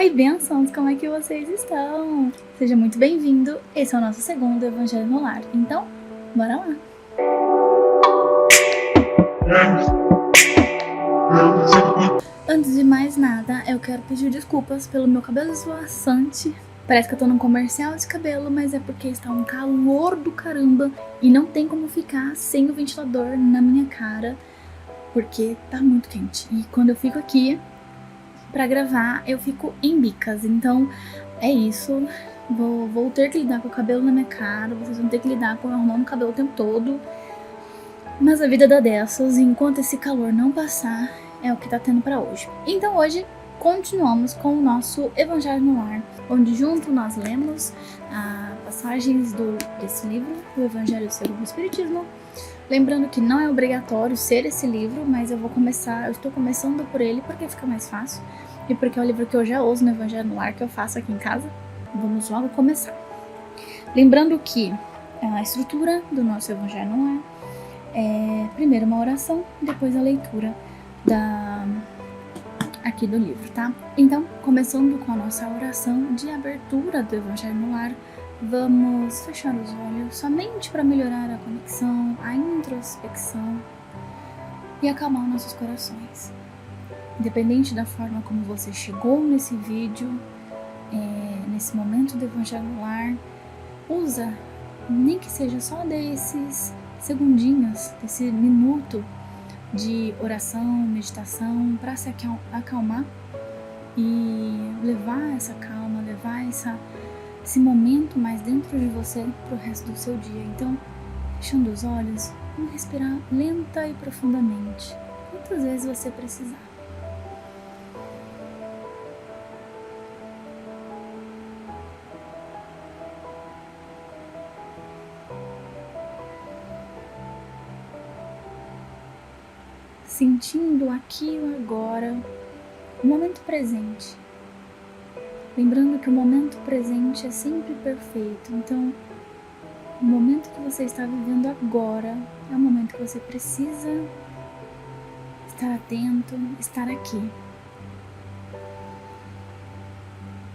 Oi, bênçãos, como é que vocês estão? Seja muito bem-vindo, esse é o nosso segundo Evangelho no Lar, então, bora lá! Antes de mais nada, eu quero pedir desculpas pelo meu cabelo esvoaçante. Parece que eu tô num comercial de cabelo, mas é porque está um calor do caramba e não tem como ficar sem o ventilador na minha cara, porque tá muito quente. E quando eu fico aqui pra gravar, eu fico em bicas, então é isso. Vou ter que lidar com o cabelo na minha cara, vocês vão ter que lidar com eu arrumando o cabelo o tempo todo. Mas a vida dá dessas, e enquanto esse calor não passar, é o que tá tendo pra hoje. Então hoje continuamos com o nosso Evangelho no Lar, onde junto nós lemos passagens desse livro, o Evangelho segundo o Espiritismo. Lembrando que não é obrigatório ser esse livro, mas eu estou começando por ele porque fica mais fácil e porque é o livro que eu já uso no Evangelho no Lar, que eu faço aqui em casa. Vamos logo começar. Lembrando que a estrutura do nosso Evangelho no Lar é primeiro uma oração, depois a leitura aqui do livro, tá? Então, começando com a nossa oração de abertura do Evangelho no Lar, vamos fechar os olhos somente para melhorar a conexão, a introspecção e acalmar nossos corações. Independente da forma como você chegou nesse vídeo, nesse momento do Evangelho no Lar, usa, nem que seja só desses segundinhos, desse minuto de oração, meditação, para se acalmar e levar essa calma, levar esse momento mais dentro de você pro resto do seu dia. Então, fechando os olhos, vamos respirar lenta e profundamente, quantas vezes você precisar. Sentindo aqui e agora, o momento presente. Lembrando que o momento presente é sempre perfeito, então o momento que você está vivendo agora é o momento que você precisa estar atento, estar aqui.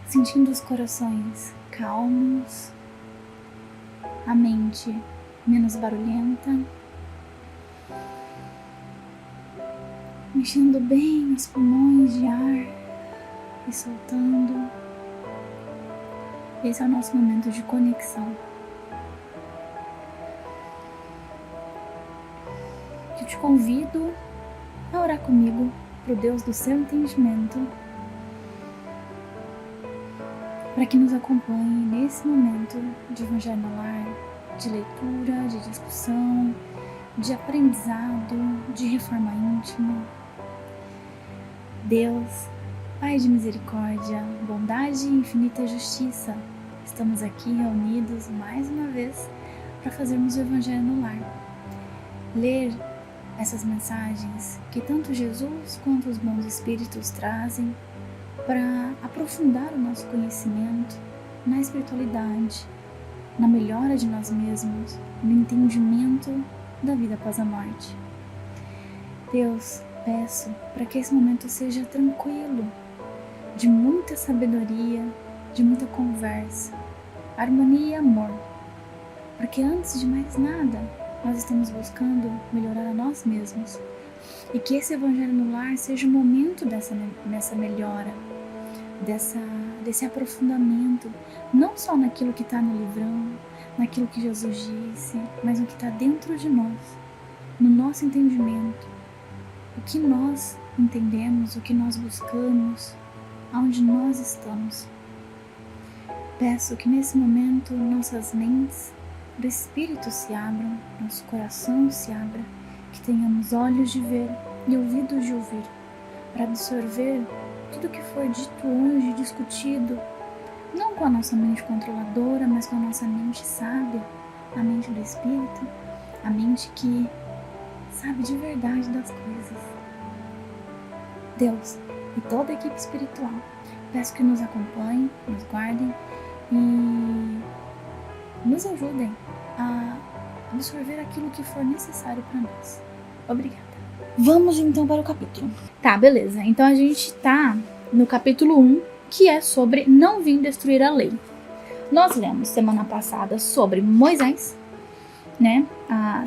Sentindo os corações calmos, a mente menos barulhenta, enchendo bem os pulmões de ar e soltando. Esse é o nosso momento de conexão. Eu te convido a orar comigo para o Deus do seu entendimento, para que nos acompanhe nesse momento de Evangelho no Lar, de leitura, de discussão, de aprendizado, de reforma íntima. Deus, Pai de misericórdia, bondade e infinita justiça, estamos aqui reunidos mais uma vez para fazermos o Evangelho no Lar. Ler essas mensagens que tanto Jesus quanto os bons espíritos trazem para aprofundar o nosso conhecimento na espiritualidade, na melhora de nós mesmos, no entendimento da vida após a morte. Deus, peço para que esse momento seja tranquilo, de muita sabedoria, de muita conversa, harmonia e amor, porque antes de mais nada, nós estamos buscando melhorar a nós mesmos, e que esse Evangelho no Lar seja o momento dessa melhora, desse aprofundamento, não só naquilo que está no livrão, naquilo que Jesus disse, mas no que está dentro de nós, no nosso entendimento, o que nós entendemos, o que nós buscamos, aonde nós estamos. Peço que nesse momento nossas mentes do Espírito se abram, nosso coração se abra, que tenhamos olhos de ver e ouvidos de ouvir, para absorver tudo que foi dito hoje, discutido, não com a nossa mente controladora, mas com a nossa mente sábia, a mente do Espírito, a mente que sabe de verdade das coisas. Deus e toda a equipe espiritual, peço que nos acompanhem, nos guardem e nos ajudem a absorver aquilo que for necessário para nós. Obrigada. Vamos então para o capítulo. Tá, beleza. Então a gente tá no capítulo 1 que é sobre não vim destruir a lei. Nós lemos semana passada sobre Moisés, né?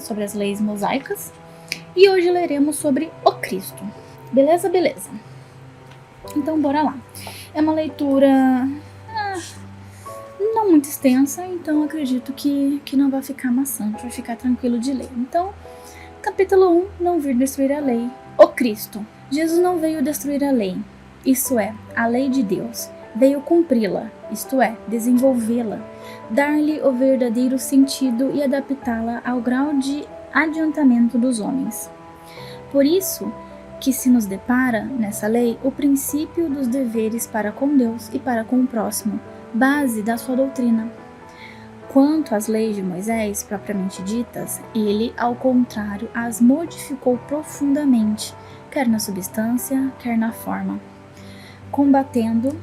Sobre as leis mosaicas. E hoje leremos sobre o Cristo. Beleza? Beleza. Então, bora lá. É uma leitura não muito extensa, então acredito que não vai ficar maçante, vai ficar tranquilo de ler. Então, capítulo 1, não vir destruir a lei. O Cristo. Jesus não veio destruir a lei, isto é, a lei de Deus. Veio cumpri-la, isto é, desenvolvê-la, dar-lhe o verdadeiro sentido e adaptá-la ao grau de adiantamento dos homens. Por isso que se nos depara, nessa lei, o princípio dos deveres para com Deus e para com o próximo, base da sua doutrina. Quanto às leis de Moisés, propriamente ditas, ele, ao contrário, as modificou profundamente, quer na substância, quer na forma, combatendo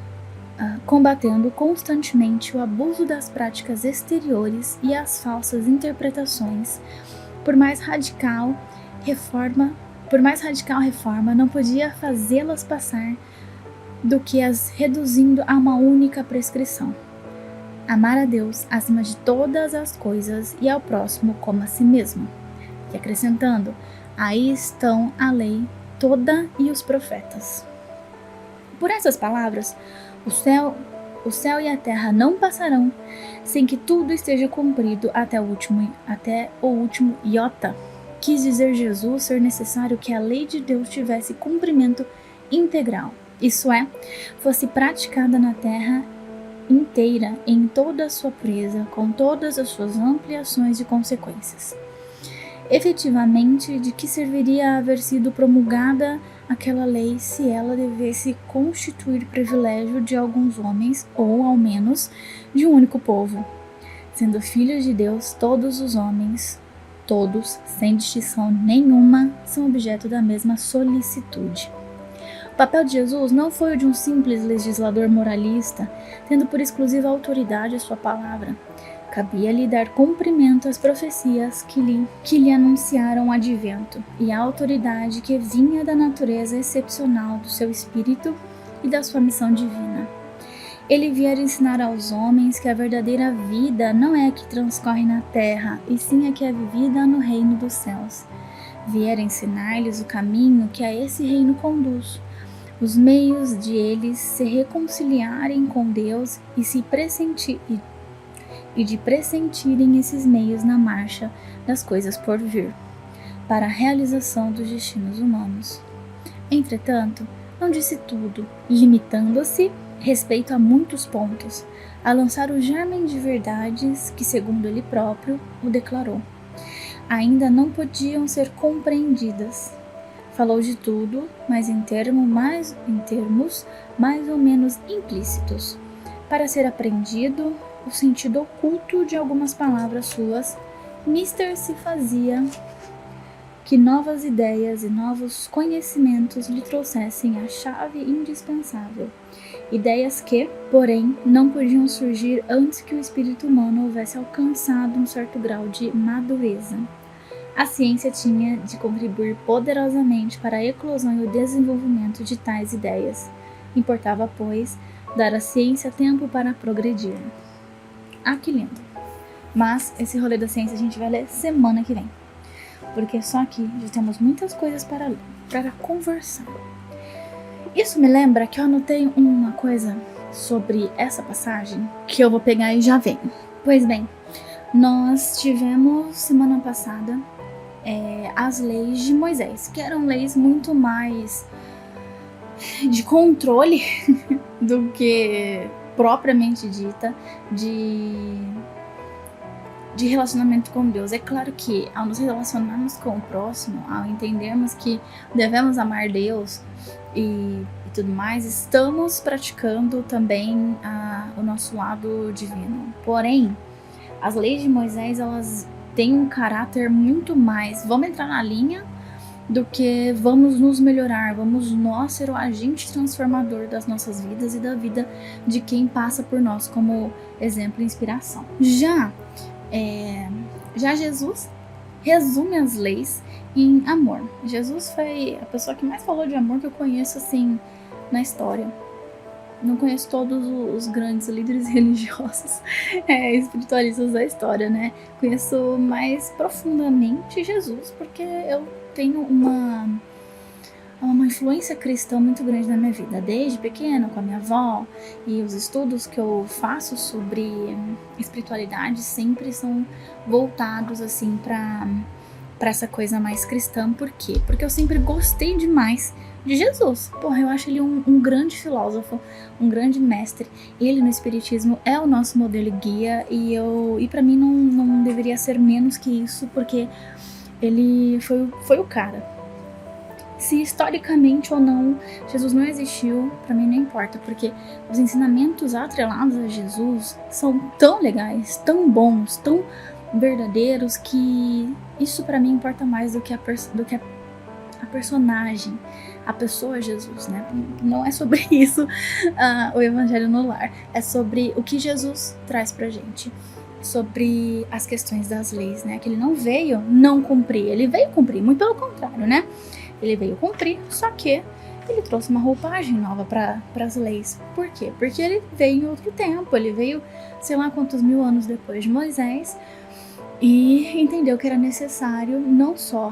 constantemente o abuso das práticas exteriores e as falsas interpretações. Por mais radical reforma não podia fazê-las passar do que as reduzindo a uma única prescrição: amar a Deus acima de todas as coisas e ao próximo como a si mesmo. E acrescentando: aí estão a lei toda e os profetas. Por essas palavras, o céu e a terra não passarão sem que tudo esteja cumprido até o último iota. Quis dizer Jesus ser necessário que a lei de Deus tivesse cumprimento integral, isso é, fosse praticada na terra inteira em toda a sua pureza, com todas as suas ampliações e consequências. Efetivamente, de que serviria haver sido promulgada aquela lei se ela devesse constituir privilégio de alguns homens, ou ao menos de um único povo? Sendo filhos de Deus, todos os homens, todos, sem distinção nenhuma, são objeto da mesma solicitude. O papel de Jesus não foi o de um simples legislador moralista, tendo por exclusiva autoridade a sua palavra. Cabia-lhe dar cumprimento às profecias que lhe anunciaram o advento e a autoridade que vinha da natureza excepcional do seu espírito e da sua missão divina. Ele viera ensinar aos homens que a verdadeira vida não é a que transcorre na terra, e sim a que é vivida no reino dos céus. Viera ensinar-lhes o caminho que a esse reino conduz, os meios de eles se reconciliarem com Deus e de pressentirem esses meios na marcha das coisas por vir, para a realização dos destinos humanos. Entretanto, não disse tudo, limitando-se, respeito a muitos pontos, a lançar o germen de verdades que, segundo ele próprio, o declarou, ainda não podiam ser compreendidas. Falou de tudo, mas em termos mais ou menos implícitos, para ser aprendido o sentido oculto de algumas palavras suas. Mister se fazia que novas ideias e novos conhecimentos lhe trouxessem a chave indispensável. Ideias que, porém, não podiam surgir antes que o espírito humano houvesse alcançado um certo grau de madureza. A ciência tinha de contribuir poderosamente para a eclosão e o desenvolvimento de tais ideias. Importava, pois, dar à ciência tempo para progredir. Ah, que lindo! Mas esse rolê da ciência a gente vai ler semana que vem, porque só aqui já temos muitas coisas para conversar. Isso me lembra que eu anotei uma coisa sobre essa passagem que eu vou pegar e já venho. Pois bem, nós tivemos semana passada as leis de Moisés, que eram leis muito mais de controle do que propriamente dita de relacionamento com Deus. É claro que ao nos relacionarmos com o próximo, ao entendermos que devemos amar Deus e tudo mais, estamos praticando também o nosso lado divino. Porém, as leis de Moisés, elas têm um caráter muito mais, vamos entrar na linha, do que vamos nos melhorar, vamos nós ser o agente transformador das nossas vidas e da vida de quem passa por nós como exemplo e inspiração. Já Jesus resume as leis em amor. Jesus foi a pessoa que mais falou de amor que eu conheço assim na história. não conheço todos os grandes líderes religiosos, espiritualistas da história, né? Conheço mais profundamente Jesus, porque eu tenho uma influência cristã muito grande na minha vida, desde pequena, com a minha avó, e os estudos que eu faço sobre espiritualidade sempre são voltados, assim, para essa coisa mais cristã. Por quê? Porque eu sempre gostei demais de Jesus. Porra, eu acho ele um grande filósofo, um grande mestre. Ele no espiritismo é o nosso modelo e guia, e para mim não deveria ser menos que isso, porque ele foi o cara. Se historicamente ou não Jesus não existiu, pra mim não importa, porque os ensinamentos atrelados a Jesus são tão legais, tão bons, tão verdadeiros, que isso pra mim importa mais do que a personagem, a pessoa Jesus, né? Não é sobre isso o Evangelho no Lar, é sobre o que Jesus traz pra gente, sobre as questões das leis, né? Que ele não veio não cumprir, ele veio cumprir, muito pelo contrário, né? Ele veio cumprir, só que ele trouxe uma roupagem nova para as leis. Por quê? Porque ele veio em outro tempo, ele veio sei lá quantos mil anos depois de Moisés e entendeu que era necessário não só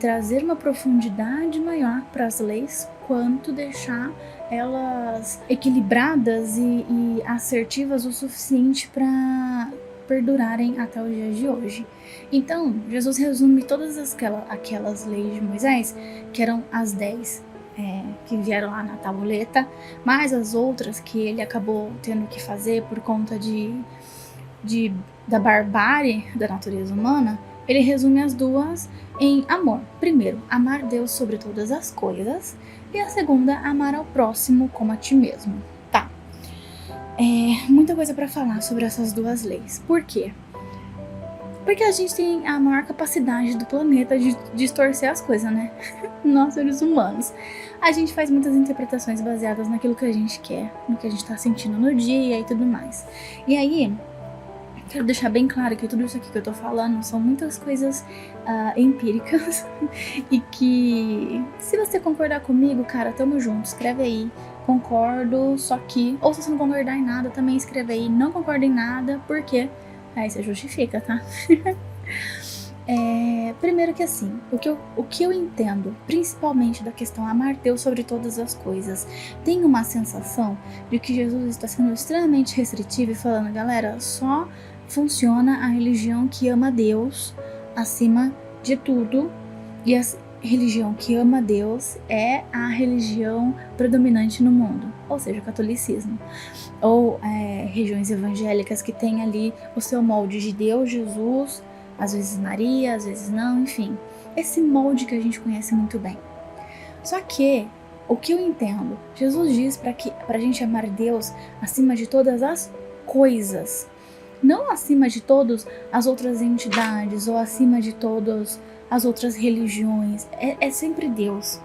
trazer uma profundidade maior para as leis, quanto deixar elas equilibradas e assertivas o suficiente para perdurarem até os dias de hoje. Então, Jesus resume todas aquelas leis de Moisés, que eram as 10 que vieram lá na tabuleta, mais as outras que ele acabou tendo que fazer por conta da barbárie da natureza humana. Ele resume as duas em amor. Primeiro, amar Deus sobre todas as coisas, e a segunda, amar ao próximo como a ti mesmo. Tá. Muita coisa para falar sobre essas duas leis. Por quê? Porque a gente tem a maior capacidade do planeta de distorcer as coisas, né? Nós, seres humanos. A gente faz muitas interpretações baseadas naquilo que a gente quer, no que a gente tá sentindo no dia e tudo mais. E aí, quero deixar bem claro que tudo isso aqui que eu tô falando são muitas coisas empíricas e que, se você concordar comigo, cara, tamo junto, escreve aí, concordo, só que, ou se você não concordar em nada, também escreve aí, não concordo em nada, porque aí você justifica, tá? Primeiro que assim, o que eu entendo, principalmente da questão amar Deus sobre todas as coisas, tem uma sensação de que Jesus está sendo extremamente restritivo e falando, galera, só funciona a religião que ama Deus acima de tudo, e a religião que ama Deus é a religião predominante no mundo, ou seja, o catolicismo, ou regiões evangélicas que tem ali o seu molde de Deus, Jesus, às vezes Maria, às vezes não, enfim, esse molde que a gente conhece muito bem. Só que, o que eu entendo, Jesus diz pra gente amar Deus acima de todas as coisas, não acima de todas as outras entidades ou acima de todas as outras religiões, é sempre Deus.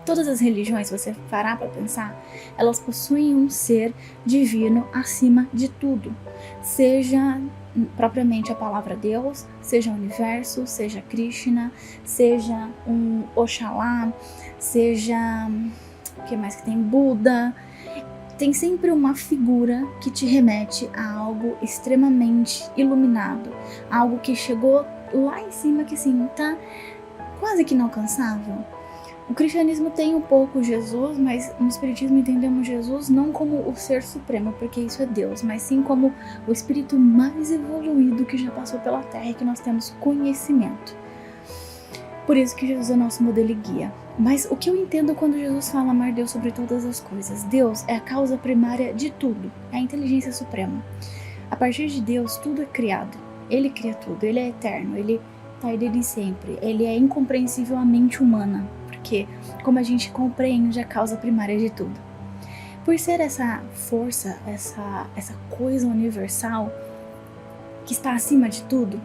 Todas as religiões, se você parar para pensar, elas possuem um ser divino acima de tudo, seja propriamente a palavra Deus, seja o universo, seja Krishna, seja um Oxalá, seja o que mais que tem, Buda. Tem sempre uma figura que te remete a algo extremamente iluminado, algo que chegou lá em cima, que assim, tá quase que inalcançável. O cristianismo tem um pouco Jesus, mas no espiritismo entendemos Jesus não como o ser supremo, porque isso é Deus, mas sim como o espírito mais evoluído que já passou pela Terra e que nós temos conhecimento. Por isso que Jesus é nosso modelo e guia. Mas o que eu entendo quando Jesus fala amar Deus sobre todas as coisas? Deus é a causa primária de tudo, é a inteligência suprema. A partir de Deus, tudo é criado. Ele cria tudo, ele é eterno, ele tá desde sempre. Ele é incompreensivelmente humana, porque como a gente compreende a causa primária de tudo. Por ser essa força, essa coisa universal que está acima de tudo,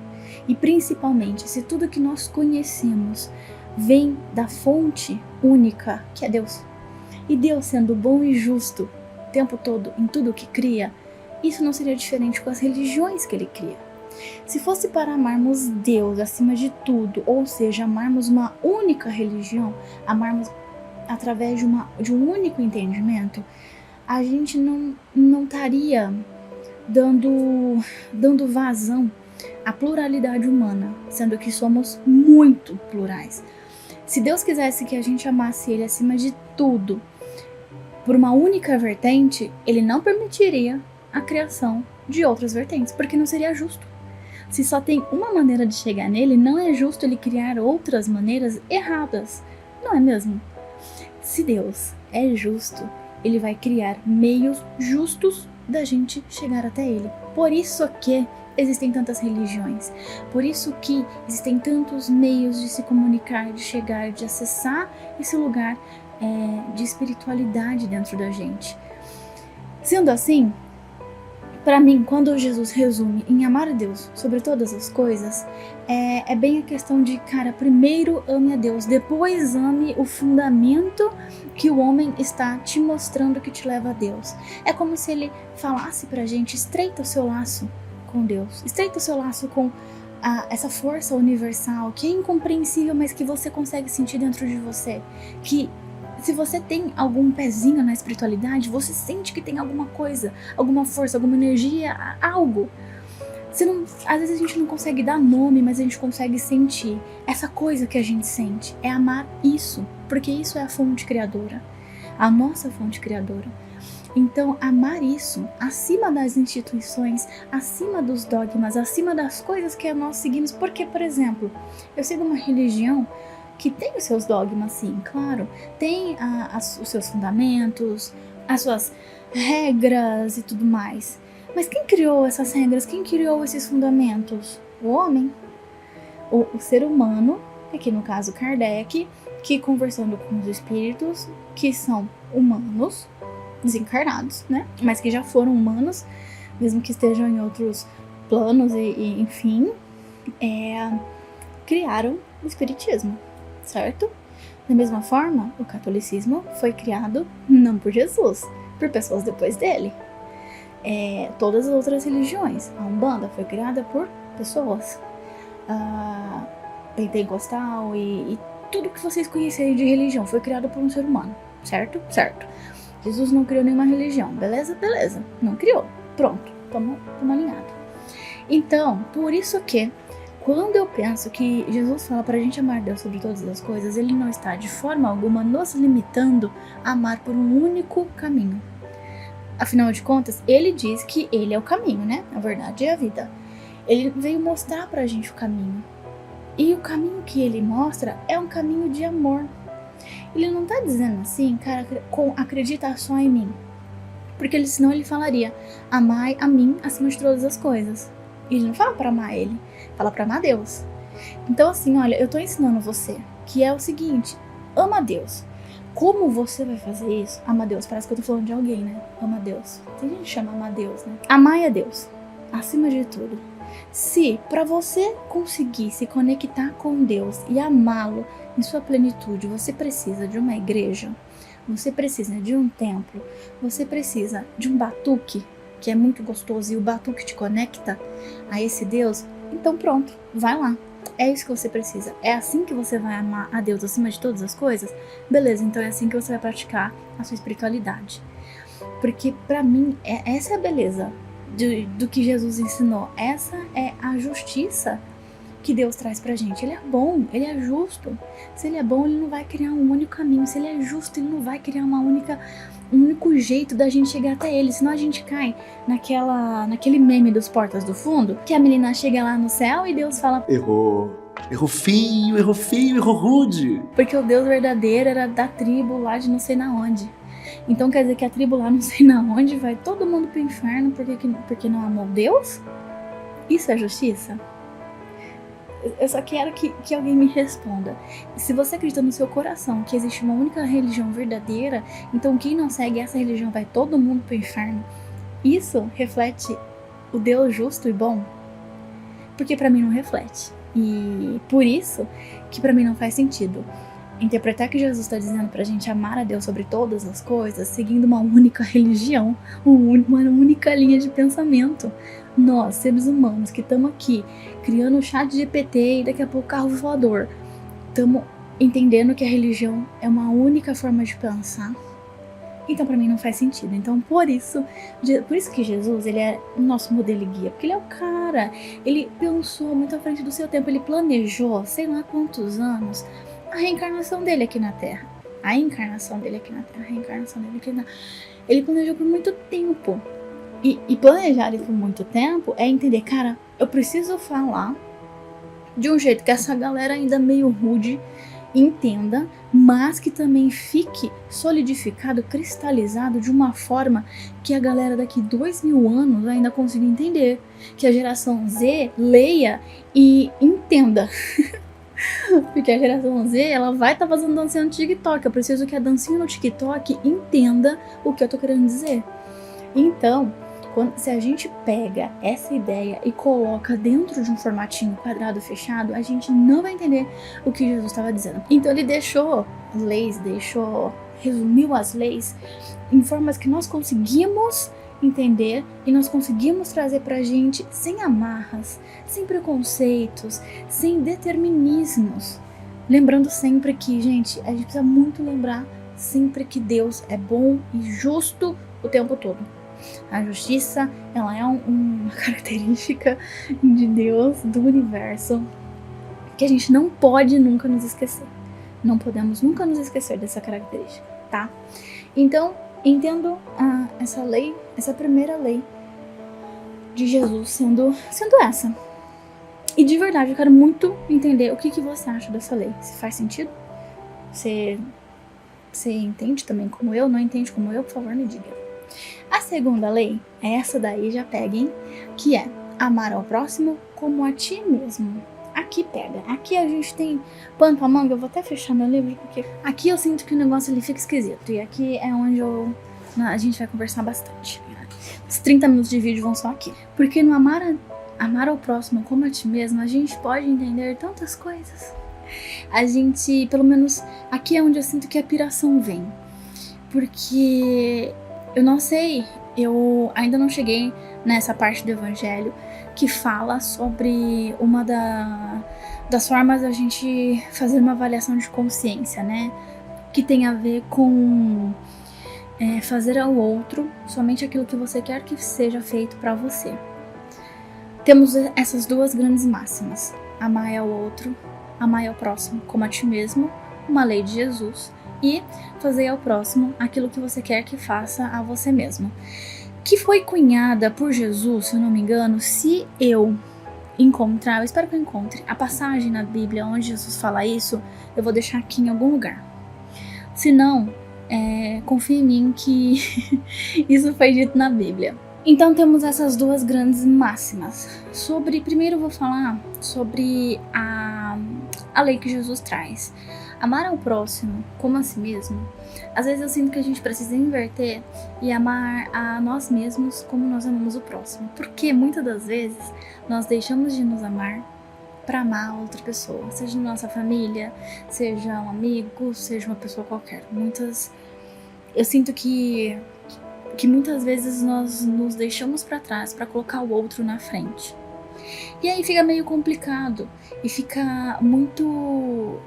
e principalmente se tudo que nós conhecemos vem da fonte única, que é Deus, e Deus sendo bom e justo o tempo todo em tudo que cria, isso não seria diferente com as religiões que ele cria. Se fosse para amarmos Deus acima de tudo, ou seja, amarmos uma única religião, amarmos através de um único entendimento, a gente não estaria dando vazão à pluralidade humana, sendo que somos muito plurais. Se Deus quisesse que a gente amasse Ele acima de tudo, por uma única vertente, Ele não permitiria a criação de outras vertentes, porque não seria justo. Se só tem uma maneira de chegar nele, não é justo Ele criar outras maneiras erradas, não é mesmo? Se Deus é justo, Ele vai criar meios justos da gente chegar até Ele. Por isso que existem tantas religiões, por isso que existem tantos meios de se comunicar, de chegar, de acessar esse lugar de espiritualidade dentro da gente. Sendo assim, para mim, quando Jesus resume em amar a Deus sobre todas as coisas, é bem a questão de, cara, primeiro ame a Deus, depois ame o fundamento que o homem está te mostrando que te leva a Deus. É como se ele falasse pra gente, estreita o seu laço com Deus, estreita o seu laço com essa força universal, que é incompreensível, mas que você consegue sentir dentro de você, que se você tem algum pezinho na espiritualidade, você sente que tem alguma coisa, alguma força, alguma energia, algo. Às vezes a gente não consegue dar nome, mas a gente consegue sentir. Essa coisa que a gente sente é amar isso, porque isso é a fonte criadora, a nossa fonte criadora. Então, amar isso, acima das instituições, acima dos dogmas, acima das coisas que nós seguimos. Porque, por exemplo, eu sigo uma religião que tem os seus dogmas, sim, claro. Tem os seus fundamentos, as suas regras e tudo mais. Mas quem criou essas regras? Quem criou esses fundamentos? O homem. O ser humano, aqui no caso Kardec, que conversando com os espíritos, que são humanos, desencarnados, né? Mas que já foram humanos, mesmo que estejam em outros planos e enfim, criaram o espiritismo. Certo? Da mesma forma, o catolicismo foi criado não por Jesus, por pessoas depois dele. Todas as outras religiões, a Umbanda foi criada por pessoas. Pentecostal e tudo que vocês conhecerem de religião foi criado por um ser humano, certo? Certo. Jesus não criou nenhuma religião, beleza? Beleza. Não criou. Pronto, tamo alinhado. Então, por isso que quando eu penso que Jesus fala pra gente amar Deus sobre todas as coisas, Ele não está de forma alguma nos limitando a amar por um único caminho. Afinal de contas, Ele diz que Ele é o caminho, né? A verdade é a vida. Ele veio mostrar pra gente o caminho. E o caminho que Ele mostra é um caminho de amor. Ele não tá dizendo assim, cara, acredita só em mim. Porque senão ele falaria, amai a mim acima de todas as coisas. E Ele não fala pra amar Ele, fala pra amar Deus. Então assim, olha, eu tô ensinando você que é o seguinte, ama Deus. Como você vai fazer isso? Ama Deus, parece que eu tô falando de alguém, né? Ama Deus. Tem gente que chama amar Deus, né? Amai a Deus, acima de tudo. Se pra você conseguir se conectar com Deus e amá-lo em sua plenitude, você precisa de uma igreja, você precisa de um templo, você precisa de um batuque, que é muito gostoso, e o batuque te conecta a esse Deus, então pronto, vai lá. É isso que você precisa. É assim que você vai amar a Deus acima de todas as coisas? Beleza, então é assim que você vai praticar a sua espiritualidade. Porque pra mim, essa é a beleza do que Jesus ensinou. Essa é a justiça que Deus traz pra gente. Ele é bom, Ele é justo. Se Ele é bom, Ele não vai criar um único caminho. Se Ele é justo, Ele não vai criar um único jeito da gente chegar até Ele. Senão a gente cai naquele meme dos Portas do Fundo, que a menina chega lá no céu e Deus fala: errou feio, errou rude. Porque o Deus verdadeiro era da tribo lá de não sei na onde. Então quer dizer que a tribo lá não sei na onde vai todo mundo pro inferno porque não amou Deus? Isso é justiça? Eu só quero que alguém me responda. Se você acredita no seu coração que existe uma única religião verdadeira, então quem não segue essa religião vai todo mundo pro inferno. Isso reflete o Deus justo e bom? Porque pra mim não reflete. E por isso que pra mim não faz sentido interpretar que Jesus está dizendo pra gente amar a Deus sobre todas as coisas, seguindo uma única religião, uma única linha de pensamento. Nós, seres humanos, que estamos aqui criando o chat GPT e daqui a pouco carro voador, estamos entendendo que a religião é uma única forma de pensar. Então pra mim não faz sentido. Então por isso que Jesus, ele é o nosso modelo e guia, porque ele é o cara, ele pensou muito à frente do seu tempo, ele planejou, sei lá quantos anos, a reencarnação dele aqui na Terra. Ele planejou por muito tempo. E planejar isso por muito tempo é entender, cara, eu preciso falar de um jeito que essa galera ainda meio rude entenda, mas que também fique solidificado, cristalizado de uma forma que a galera daqui 2000 anos ainda consiga entender, que a geração Z leia e entenda. Porque a geração Z, ela vai estar fazendo dancinha no TikTok, eu preciso que a dancinha no TikTok entenda o que eu tô querendo dizer. Então, se a gente pega essa ideia e coloca dentro de um formatinho quadrado fechado, a gente não vai entender o que Jesus estava dizendo. Então ele deixou leis, resumiu as leis em formas que nós conseguimos entender e nós conseguimos trazer pra gente sem amarras, sem preconceitos, sem determinismos. Lembrando sempre que, gente, a gente precisa muito lembrar sempre que Deus é bom e justo o tempo todo. A justiça, ela é uma característica de Deus, do universo, que a gente não pode nunca nos esquecer. Não podemos nunca nos esquecer dessa característica, tá? Então, entendo essa lei, essa primeira lei de Jesus sendo essa. E de verdade, eu quero muito entender o que você acha dessa lei. Se faz sentido? Você entende também como eu? Não entende como eu? Por favor, me diga. A segunda lei, essa daí já peguem, que é amar ao próximo como a ti mesmo. Aqui pega. Aqui a gente tem pano pra manga. Eu vou até fechar meu livro, porque aqui eu sinto que o negócio ele fica esquisito. E aqui é onde a gente vai conversar bastante. Os 30 minutos de vídeo vão só aqui. Porque no amar ao próximo como a ti mesmo, a gente pode entender tantas coisas. A gente, pelo menos, aqui é onde eu sinto que a piração vem. Porque eu não sei, eu ainda não cheguei nessa parte do evangelho que fala sobre uma das formas da gente fazer uma avaliação de consciência, né? Que tem a ver com fazer ao outro somente aquilo que você quer que seja feito para você. Temos essas duas grandes máximas: amar ao outro, amar ao próximo como a ti mesmo, uma lei de Jesus, e fazer ao próximo aquilo que você quer que faça a você mesmo. Que foi cunhada por Jesus, se eu não me engano, se eu encontrar, eu espero que eu encontre a passagem na Bíblia onde Jesus fala isso, eu vou deixar aqui em algum lugar. Se não, confie em mim que isso foi dito na Bíblia. Então temos essas duas grandes máximas. Primeiro eu vou falar sobre a lei que Jesus traz. Amar ao próximo como a si mesmo. Às vezes eu sinto que a gente precisa inverter e amar a nós mesmos como nós amamos o próximo. Porque muitas das vezes nós deixamos de nos amar para amar a outra pessoa. Seja nossa família, seja um amigo, seja uma pessoa qualquer. Eu sinto que muitas vezes nós nos deixamos para trás para colocar o outro na frente. E aí fica meio complicado e fica muito...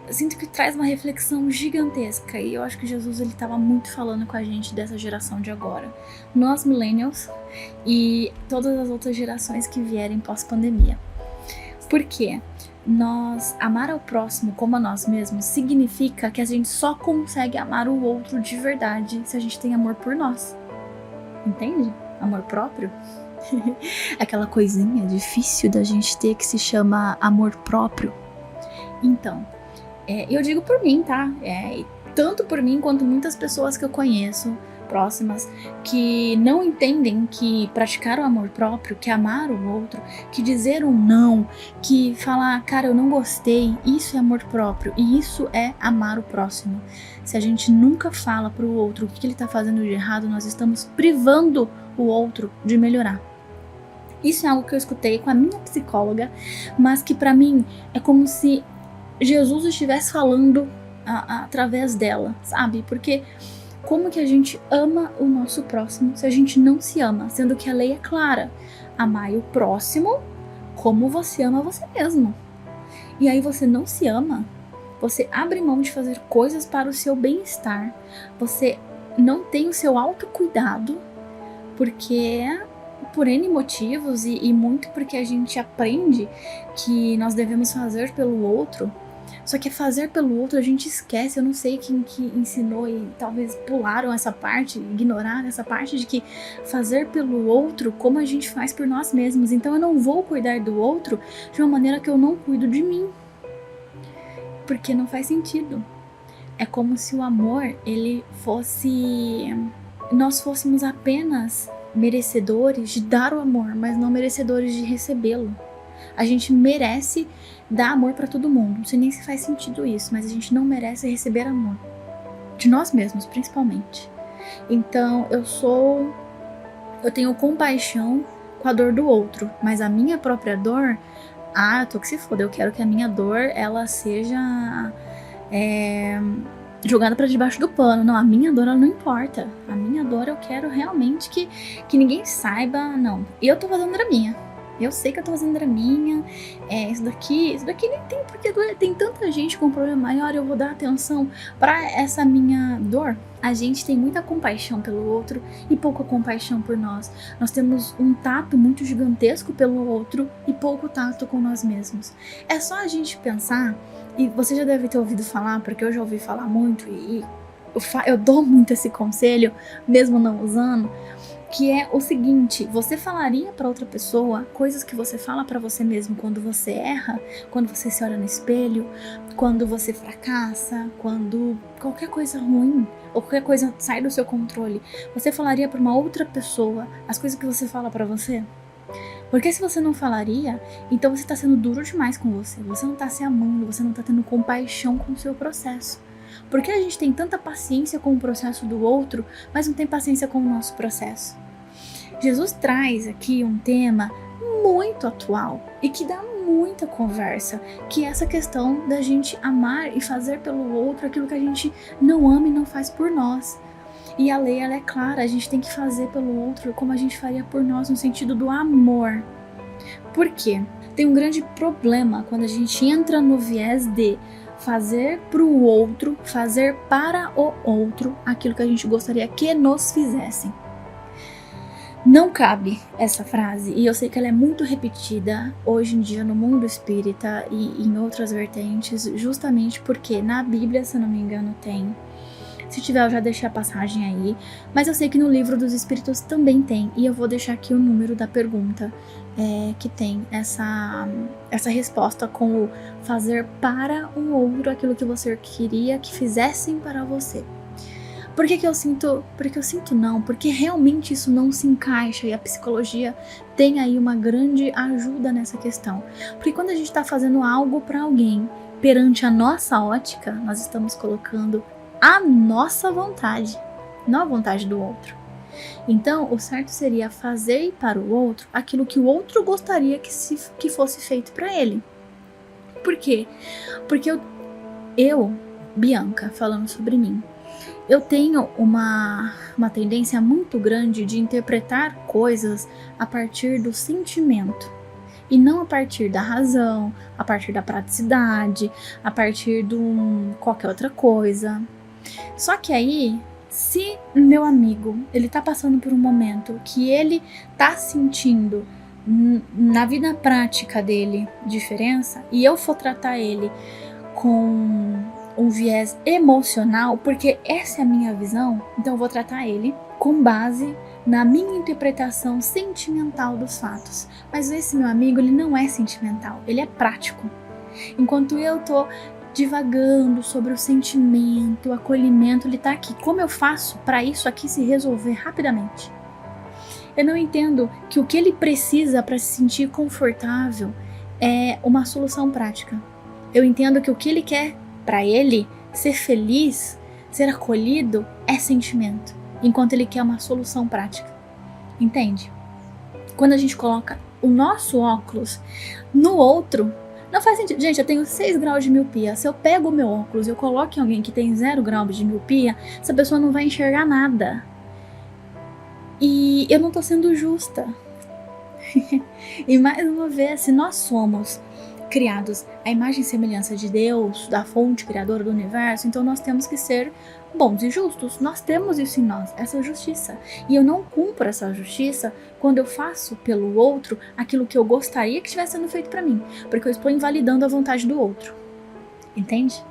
Eu sinto que traz uma reflexão gigantesca, e eu acho que Jesus ele estava muito falando com a gente dessa geração de agora. Nós millennials e todas as outras gerações que vierem pós-pandemia. Por quê? Amar ao próximo como a nós mesmos significa que a gente só consegue amar o outro de verdade se a gente tem amor por nós. Entende? Amor próprio. Aquela coisinha difícil da gente ter que se chama amor próprio. Então, eu digo por mim, tá? Tanto por mim quanto muitas pessoas que eu conheço, próximas, que não entendem que praticar o amor próprio, que amar o outro, que dizer um não, que falar, cara, eu não gostei, isso é amor próprio e isso é amar o próximo. Se a gente nunca fala pro outro o que ele tá fazendo de errado, nós estamos privando o outro de melhorar. Isso é algo que eu escutei com a minha psicóloga, mas que pra mim é como se Jesus estivesse falando através dela, sabe? Porque como que a gente ama o nosso próximo se a gente não se ama? Sendo que a lei é clara: amai o próximo como você ama você mesmo. E aí você não se ama, você abre mão de fazer coisas para o seu bem-estar, você não tem o seu autocuidado, porque por N motivos e muito porque a gente aprende que nós devemos fazer pelo outro. Só que fazer pelo outro a gente esquece. Eu não sei quem que ensinou e talvez pularam essa parte, ignoraram essa parte de que fazer pelo outro como a gente faz por nós mesmos. Então eu não vou cuidar do outro de uma maneira que eu não cuido de mim, porque não faz sentido. É como se o amor, ele fosse... nós fôssemos apenas merecedores de dar o amor, mas não merecedores de recebê-lo. A gente merece dar amor pra todo mundo. Não sei nem se faz sentido isso, mas a gente não merece receber amor. De nós mesmos, principalmente. Então, eu tenho compaixão com a dor do outro, mas a minha própria dor, eu tô que se foda. Eu quero que a minha dor, ela seja jogada pra debaixo do pano. Não, a minha dor, ela não importa. A minha dor, eu quero realmente que ninguém saiba, não. E eu tô fazendo draminha. Eu sei que eu tô fazendo draminha, isso daqui nem tem porque doer. Tem tanta gente com um problema maior, eu vou dar atenção pra essa minha dor. A gente tem muita compaixão pelo outro e pouca compaixão por nós. Nós temos um tato muito gigantesco pelo outro e pouco tato com nós mesmos. É só a gente pensar, e você já deve ter ouvido falar, porque eu já ouvi falar muito e eu dou muito esse conselho, mesmo não usando, que é o seguinte: você falaria pra outra pessoa coisas que você fala pra você mesmo quando você erra, quando você se olha no espelho, quando você fracassa, quando qualquer coisa ruim ou qualquer coisa sai do seu controle. Você falaria pra uma outra pessoa as coisas que você fala pra você? Porque se você não falaria, então você tá sendo duro demais com você. Você não tá se amando, você não tá tendo compaixão com o seu processo. Porque a gente tem tanta paciência com o processo do outro, mas não tem paciência com o nosso processo. Jesus traz aqui um tema muito atual e que dá muita conversa, que é essa questão da gente amar e fazer pelo outro aquilo que a gente não ama e não faz por nós. E a lei, ela é clara, a gente tem que fazer pelo outro como a gente faria por nós, no sentido do amor. Por quê? Tem um grande problema quando a gente entra no viés de fazer pro outro, fazer para o outro aquilo que a gente gostaria que nos fizessem. Não cabe essa frase, e eu sei que ela é muito repetida hoje em dia no mundo espírita e em outras vertentes, justamente porque na Bíblia, se eu não me engano, tem. Se tiver, eu já deixei a passagem aí, mas eu sei que no Livro dos Espíritos também tem, e eu vou deixar aqui o número da pergunta que tem essa resposta com o fazer para o outro aquilo que você queria que fizessem para você. Por que eu sinto? Porque eu sinto não, porque realmente isso não se encaixa, e a psicologia tem aí uma grande ajuda nessa questão. Porque quando a gente está fazendo algo para alguém perante a nossa ótica, nós estamos colocando a nossa vontade, não a vontade do outro. Então, o certo seria fazer para o outro aquilo que o outro gostaria que fosse feito para ele. Por quê? Porque eu, Bianca, falando sobre mim, eu tenho uma tendência muito grande de interpretar coisas a partir do sentimento. E não a partir da razão, a partir da praticidade, a partir de qualquer outra coisa. Só que aí, se meu amigo, ele tá passando por um momento que ele tá sentindo na vida prática dele diferença, e eu for tratar ele com um viés emocional, porque essa é a minha visão, então eu vou tratar ele com base na minha interpretação sentimental dos fatos. Mas esse meu amigo, ele não é sentimental, ele é prático. Enquanto eu tô divagando sobre o sentimento, o acolhimento, ele tá aqui. Como eu faço para isso aqui se resolver rapidamente? Eu não entendo que o que ele precisa para se sentir confortável é uma solução prática. Eu entendo que o que ele quer para ele ser feliz, ser acolhido, é sentimento, enquanto ele quer uma solução prática. Entende? Quando a gente coloca o nosso óculos no outro, não faz sentido. Gente, eu tenho 6 graus de miopia. Se eu pego o meu óculos e eu coloco em alguém que tem 0 graus de miopia, essa pessoa não vai enxergar nada. E eu não tô sendo justa. E mais uma vez, se nós somos criados à imagem e semelhança de Deus, da fonte criadora do universo, então nós temos que ser bons e justos. Nós temos isso em nós, essa justiça. E eu não cumpro essa justiça quando eu faço pelo outro aquilo que eu gostaria que estivesse sendo feito pra mim, porque eu estou invalidando a vontade do outro. Entende?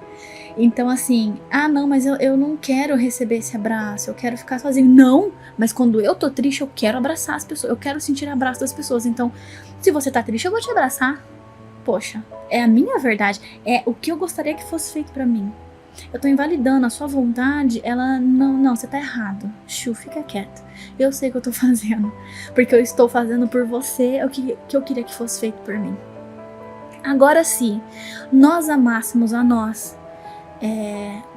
Então assim, não, mas eu não quero receber esse abraço, eu quero ficar sozinho. Não, mas quando eu tô triste, eu quero abraçar as pessoas, eu quero sentir o abraço das pessoas. Então, se você tá triste, eu vou te abraçar. Poxa, é a minha verdade, é o que eu gostaria que fosse feito pra mim. Eu tô invalidando a sua vontade, ela, não, você tá errado. Fica quieto. Eu sei o que eu tô fazendo, porque eu estou fazendo por você o que eu queria que fosse feito por mim. Agora, se nós amássemos a nós,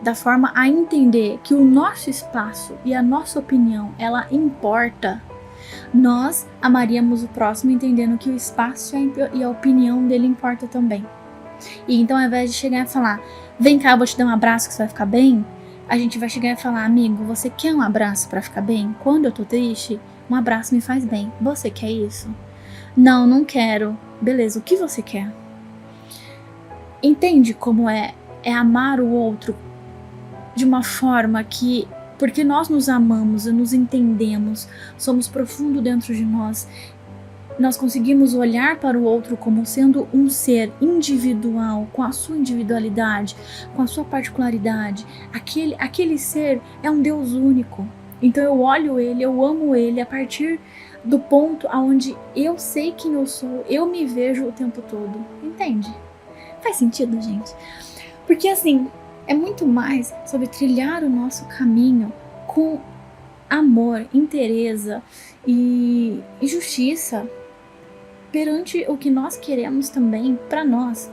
da forma a entender que o nosso espaço e a nossa opinião, ela importa, nós amaríamos o próximo entendendo que o espaço e a opinião dele importa também. E então, ao invés de chegar e falar, vem cá, eu vou te dar um abraço que você vai ficar bem, a gente vai chegar e falar, amigo, você quer um abraço pra ficar bem? Quando eu tô triste, um abraço me faz bem. Você quer isso? Não, não quero. Beleza, o que você quer? Entende como é amar o outro de uma forma que, porque nós nos amamos e nos entendemos, somos profundo dentro de nós, nós conseguimos olhar para o outro como sendo um ser individual, com a sua individualidade, com a sua particularidade. Aquele ser é um Deus único. Então eu olho ele, eu amo ele a partir do ponto onde eu sei quem eu sou, eu me vejo o tempo todo. Entende? Faz sentido, gente? Porque assim, é muito mais sobre trilhar o nosso caminho com amor, inteireza e justiça perante o que nós queremos também para nós,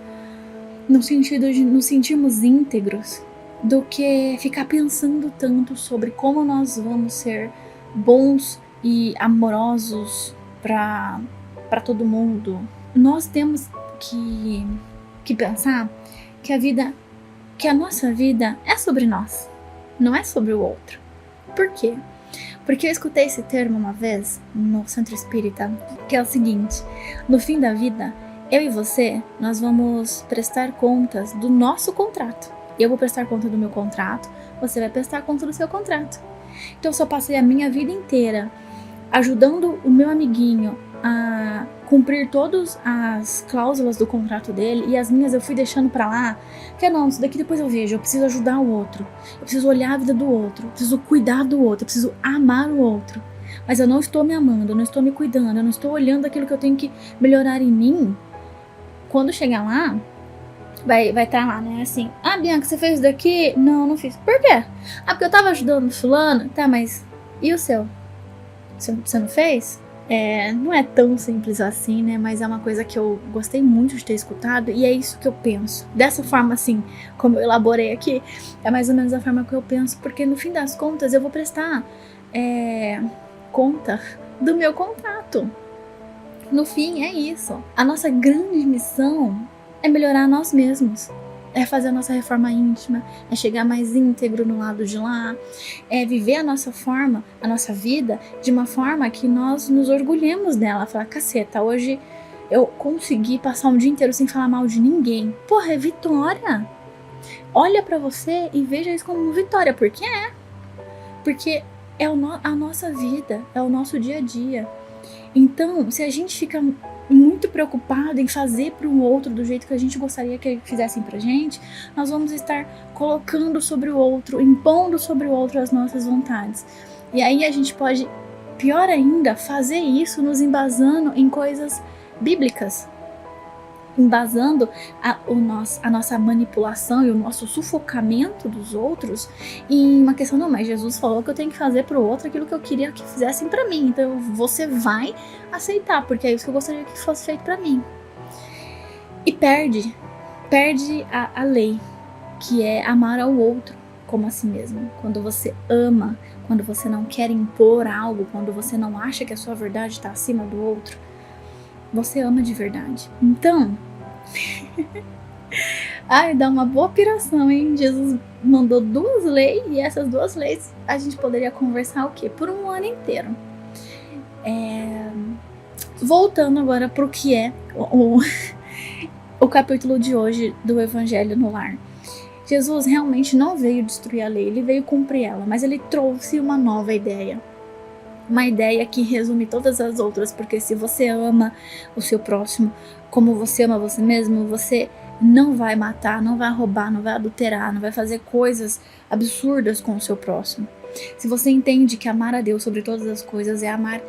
no sentido de nos sentirmos íntegros, do que ficar pensando tanto sobre como nós vamos ser bons e amorosos para todo mundo. Nós temos que pensar que a nossa vida é sobre nós, não é sobre o outro. Por quê? Porque eu escutei esse termo uma vez no Centro Espírita, que é o seguinte: no fim da vida, eu e você, nós vamos prestar contas do nosso contrato. Eu vou prestar conta do meu contrato, você vai prestar conta do seu contrato. Então, se eu passei a minha vida inteira ajudando o meu amiguinho a cumprir todas as cláusulas do contrato dele e as minhas eu fui deixando pra lá, que não, isso daqui depois eu vejo, eu preciso ajudar o outro, eu preciso olhar a vida do outro, eu preciso cuidar do outro, eu preciso amar o outro, mas eu não estou me amando, eu não estou me cuidando, eu não estou olhando aquilo que eu tenho que melhorar em mim. Quando chegar lá, vai estar lá, né, assim, Bianca, você fez isso daqui? Não fiz. Por quê? Porque eu tava ajudando o fulano. Tá, mas e o seu? Você não fez? Não é tão simples assim, né? Mas é uma coisa que eu gostei muito de ter escutado e é isso que eu penso. Dessa forma, assim, como eu elaborei aqui, é mais ou menos a forma que eu penso, porque no fim das contas eu vou prestar conta do meu contrato. No fim, é isso. A nossa grande missão é melhorar nós mesmos. É fazer a nossa reforma íntima, é chegar mais íntegro no lado de lá, é viver a nossa forma, a nossa vida de uma forma que nós nos orgulhemos dela. Falar, caceta, hoje eu consegui passar um dia inteiro sem falar mal de ninguém. Porra, é vitória. Olha pra você e veja isso como vitória, porque Porque é a nossa vida, é o nosso dia a dia. Então, se a gente fica muito preocupado em fazer para o outro do jeito que a gente gostaria que fizessem pra gente, nós vamos estar colocando sobre o outro, impondo sobre o outro as nossas vontades. E aí a gente pode, pior ainda, fazer isso nos embasando em coisas bíblicas, embasando a nossa manipulação e o nosso sufocamento dos outros em uma questão, não, mas Jesus falou que eu tenho que fazer pro outro aquilo que eu queria que fizessem pra mim, então você vai aceitar, porque é isso que eu gostaria que fosse feito pra mim. E perde a lei, que é amar ao outro como a si mesmo. Quando você ama, quando você não quer impor algo, quando você não acha que a sua verdade está acima do outro, você ama de verdade. Então, dá uma boa piração, hein? Jesus mandou 2 leis e essas 2 leis a gente poderia conversar o quê? Por um ano inteiro. Voltando agora pro que é o capítulo de hoje do Evangelho no Lar. Jesus realmente não veio destruir a lei, ele veio cumprir ela, mas ele trouxe uma nova ideia. Uma ideia que resume todas as outras, porque se você ama o seu próximo como você ama você mesmo, você não vai matar, não vai roubar, não vai adulterar, não vai fazer coisas absurdas com o seu próximo. Se você entende que amar a Deus sobre todas as coisas é amar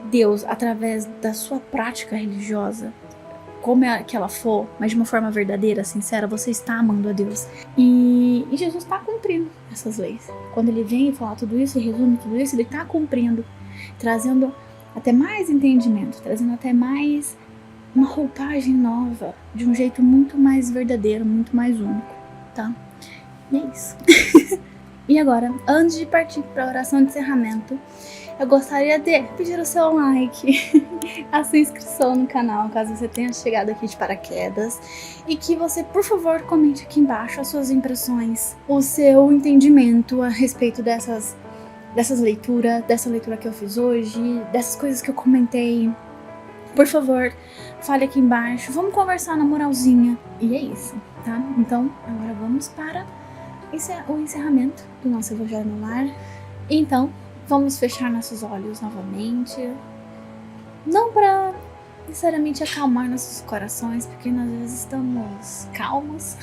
Deus através da sua prática religiosa, como é que ela for, mas de uma forma verdadeira, sincera, você está amando a Deus. E Jesus está cumprindo essas leis. Quando ele vem falar tudo isso e resume tudo isso, ele está cumprindo, trazendo até mais entendimento, trazendo até mais uma roupagem nova, de um jeito muito mais verdadeiro, muito mais único, tá? E é isso. E agora, antes de partir para a oração de encerramento, eu gostaria de pedir o seu like, a sua inscrição no canal, caso você tenha chegado aqui de paraquedas, e que você, por favor, comente aqui embaixo as suas impressões, o seu entendimento a respeito dessas leituras, dessa leitura que eu fiz hoje, dessas coisas que eu comentei. Por favor, fale aqui embaixo, vamos conversar na moralzinha. E é isso, tá? Então, agora vamos para o encerramento do nosso Evangelho no Lar. Então, vamos fechar nossos olhos novamente. Não para necessariamente acalmar nossos corações, porque nós às vezes estamos calmos,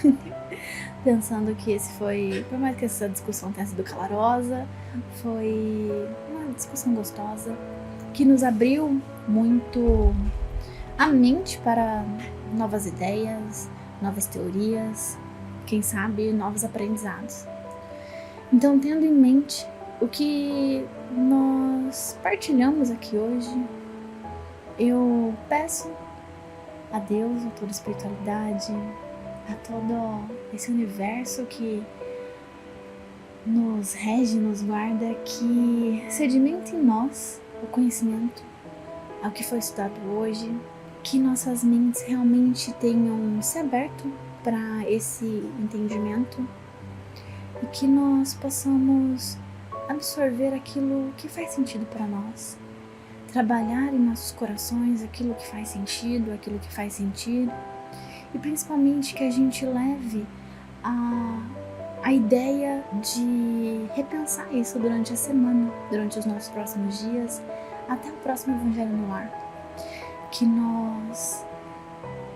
pensando que esse foi, por mais que essa discussão tenha sido calorosa, foi uma discussão gostosa, que nos abriu muito a mente para novas ideias, novas teorias, quem sabe novos aprendizados. Então, tendo em mente o que nós partilhamos aqui hoje, eu peço a Deus, a toda a espiritualidade, a todo esse universo que nos rege, nos guarda, que sedimente em nós o conhecimento ao que foi estudado hoje, que nossas mentes realmente tenham se aberto para esse entendimento e que nós possamos absorver aquilo que faz sentido para nós, trabalhar em nossos corações aquilo que faz sentido, e principalmente que a gente leve a ideia de repensar isso durante a semana, durante os nossos próximos dias, até o próximo Evangelho no Lar. Que nós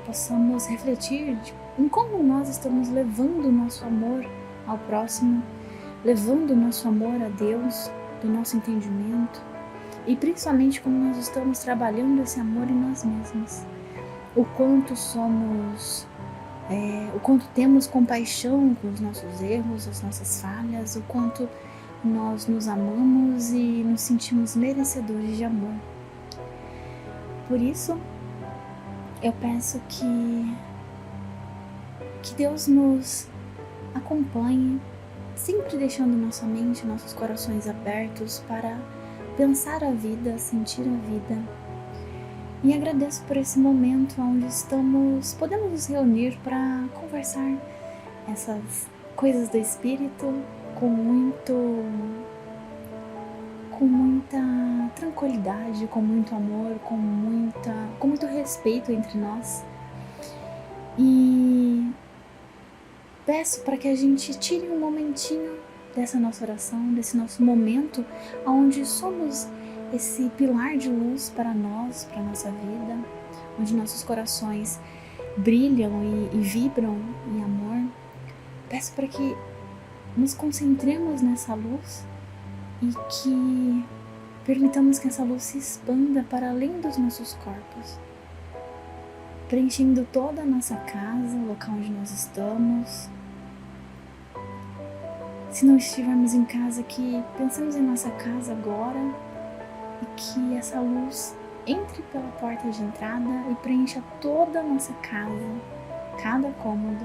possamos refletir em como nós estamos levando o nosso amor ao próximo, levando o nosso amor a Deus, do nosso entendimento, e principalmente como nós estamos trabalhando esse amor em nós mesmos. O quanto temos compaixão com os nossos erros, as nossas falhas, o quanto nós nos amamos e nos sentimos merecedores de amor. Por isso, eu peço que Deus nos acompanhe, sempre deixando nossa mente, nossos corações abertos para pensar a vida, sentir a vida. E agradeço por esse momento onde podemos nos reunir para conversar essas coisas do Espírito com muita tranquilidade, com muito amor, com muito respeito entre nós. E peço para que a gente tire um momentinho dessa nossa oração, desse nosso momento onde somos esse pilar de luz para nós, para a nossa vida, onde nossos corações brilham e vibram em amor. Peço para que nos concentremos nessa luz e que permitamos que essa luz se expanda para além dos nossos corpos, preenchendo toda a nossa casa, o local onde nós estamos. Se não estivermos em casa, que pensemos em nossa casa agora e que essa luz entre pela porta de entrada e preencha toda a nossa casa, cada cômodo.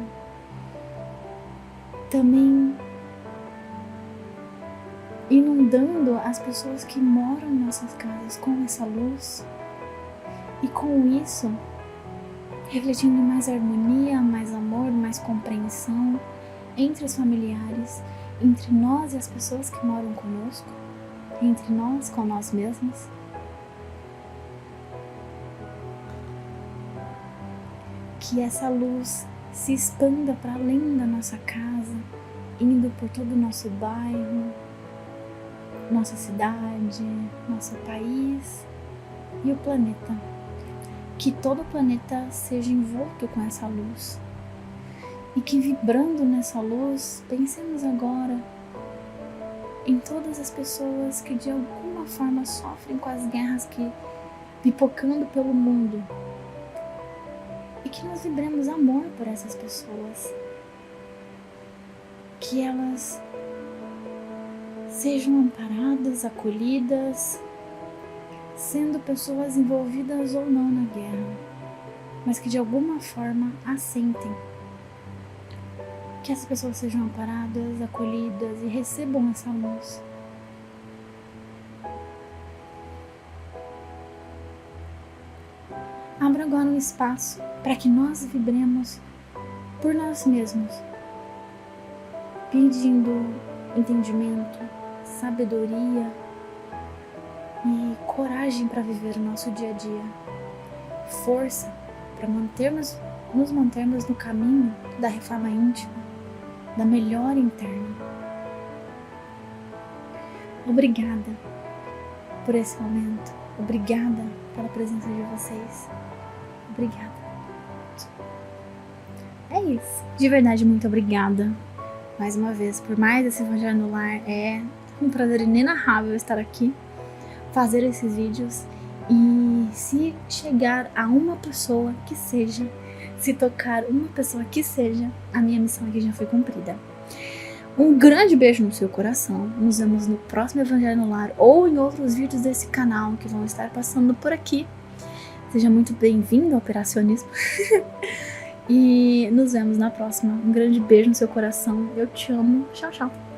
Também inundando as pessoas que moram em nossas casas com essa luz, e com isso refletindo mais harmonia, mais amor, mais compreensão entre os familiares, entre nós e as pessoas que moram conosco, entre nós com nós mesmos. Que essa luz se expanda para além da nossa casa, indo por todo o nosso bairro, nossa cidade, nosso país e o planeta. Que todo o planeta seja envolto com essa luz. E que vibrando nessa luz, pensemos agora em todas as pessoas que de alguma forma sofrem com as guerras que pipocando pelo mundo. E que nós vibremos amor por essas pessoas. Que elas sejam amparadas, acolhidas, sendo pessoas envolvidas ou não na guerra, mas que de alguma forma assentem. Que essas pessoas sejam amparadas, acolhidas e recebam essa luz. Abra agora um espaço para que nós vibremos por nós mesmos, pedindo entendimento, sabedoria e coragem para viver o nosso dia a dia, força para nos mantermos no caminho da reforma íntima, da melhora interna. Obrigada por esse momento, obrigada pela presença de vocês, obrigada. É isso, de verdade, muito obrigada mais uma vez por mais esse Evangelho no Lar. É um prazer inenarrável estar aqui, fazer esses vídeos, e se chegar a uma pessoa que seja, se tocar uma pessoa que seja, a minha missão aqui já foi cumprida. Um grande beijo no seu coração, nos vemos no próximo Evangelho no Lar ou em outros vídeos desse canal que vão estar passando por aqui. Seja muito bem-vindo ao Operacionismo. E nos vemos na próxima. Um grande beijo no seu coração. Eu te amo. Tchau, tchau.